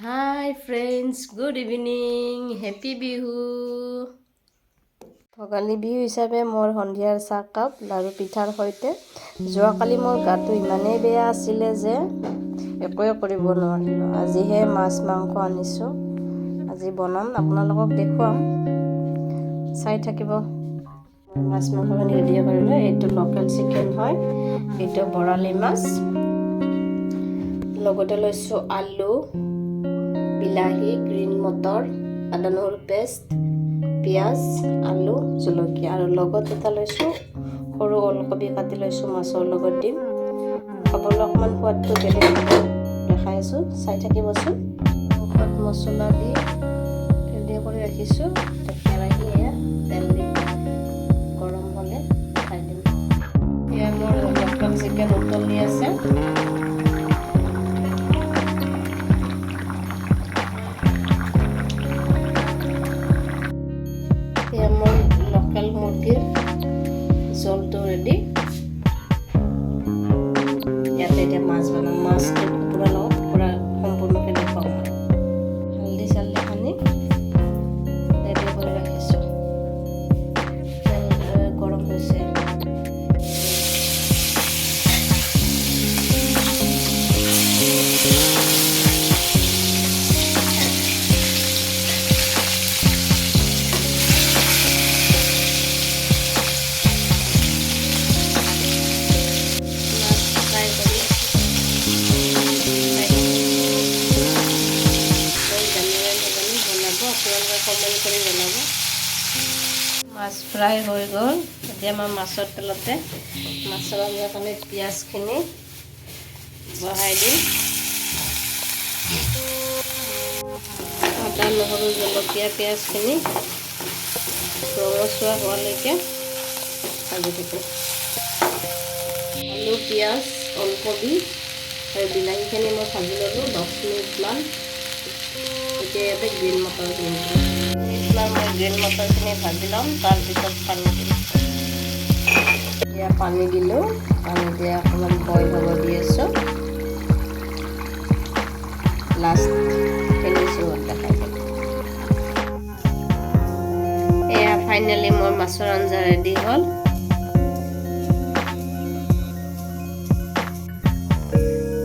Hi friends, good evening, happy Bihu. Bhogali Bihu হিচাপে মোৰ সন্ধিয়াৰ চাহকাপ লাৰু পিঠাৰ সৈতে। যোৱাকালি মোৰ গাটো ইমানেই বেয়া আছিলে যে একোৱে কৰিব নোৱাৰিলোঁ। আজিহে মাছ মাংস আনিছোঁ, আজি বনাম, আপোনালোকক দেখুৱাম, চাই থাকিব। মাছ মাংসখিনি ৰেডি কৰিলোঁ। এইটো লোকেল চিকেন হয়, এইটো বৰালি মাছ, লগতে লৈছোঁ আলু, বিলাহী, গ্ৰীণ মটৰ, আদা নহৰু পেষ্ট, পিঁয়াজ, আলু, জলকীয়া আৰু লগত এটা লৈছোঁ সৰু ওলকবি কাটি লৈছোঁ, মাছৰ লগত দিম। খাবলৈ অকণমান সোৱাদটো বেলেগ দেখাই আছোঁ, চাই থাকিবচোন। সোৱাদ মছলা দি ৰেডি কৰি ৰাখিছোঁ। কেৰাহী এয়া তেল দি গৰম হ'লে খাই দিম। এয়া মোৰ লোকেল চিকেন উতলি আছে। মোৰ লোকেল মুৰ্গীৰ জলটো ৰেডি। ইয়াতে এতিয়া মাছ বনাম। মাছটো কুকুৰাৰ লগত পুৰা সম্পূৰ্ণকৈ দেখুৱাম। হালধি চালধি সানি ৰেডি কৰি ৰাখিছোঁ। তেল গৰম হৈছে। মাছ ফ্ৰাই হৈ গ'ল। এতিয়া মই মাছৰ তেলতে মাছৰ আঞ্জাৰ কাৰণে পিঁয়াজখিনি বহাই দিম। আদা নহৰু জলকীয়া পিঁয়াজখিনি ৰঙচুৱা হোৱালৈকে ভাজি থাকোঁ। আলু, পিঁয়াজ, ওলকবি আৰু বিলাহীখিনি মই ভাজি ল'লোঁ 10 মিনিটমান। এতিয়া ইয়াতে গ্ৰীণ মটৰখিনি মই গ্ৰীণ মটৰখিনি ভাজি ল'ম, তাৰপিছত পানী দিম। এতিয়া পানী দিলোঁ, পানী দিয়া অকণমান বইল হ'ব দি আছোঁ। লাষ্ট ফিনিচিঙত দেখাই দিম। এয়া ফাইনেলি মোৰ মাছৰ আঞ্জা ৰেডি হ'ল।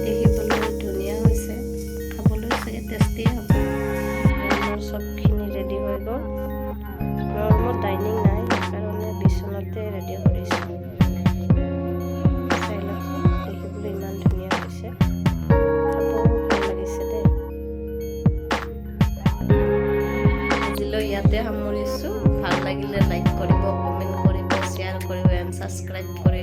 দেখিবলৈ ধুনীয়া হৈছে, খাবলৈ চাগে টেষ্টি হ'ব। চবখিনি ৰেডি হৈ গ'ল। মোৰ ৰুমত ডাইনিং নাই, সেইকাৰণে বিচনাতে ৰেডি কৰিছোঁ। চাই লওকচোন, দেখিবলৈ ইমান ধুনীয়া হৈছে, খাবও ভাল লাগিছে দেই। আজিলৈ ইয়াতে সামৰিছোঁ। ভাল লাগিলে লাইক কৰিব, কমেণ্ট কৰিব, শ্বেয়াৰ কৰিব এণ্ড ছাবস্ক্ৰাইব কৰিব।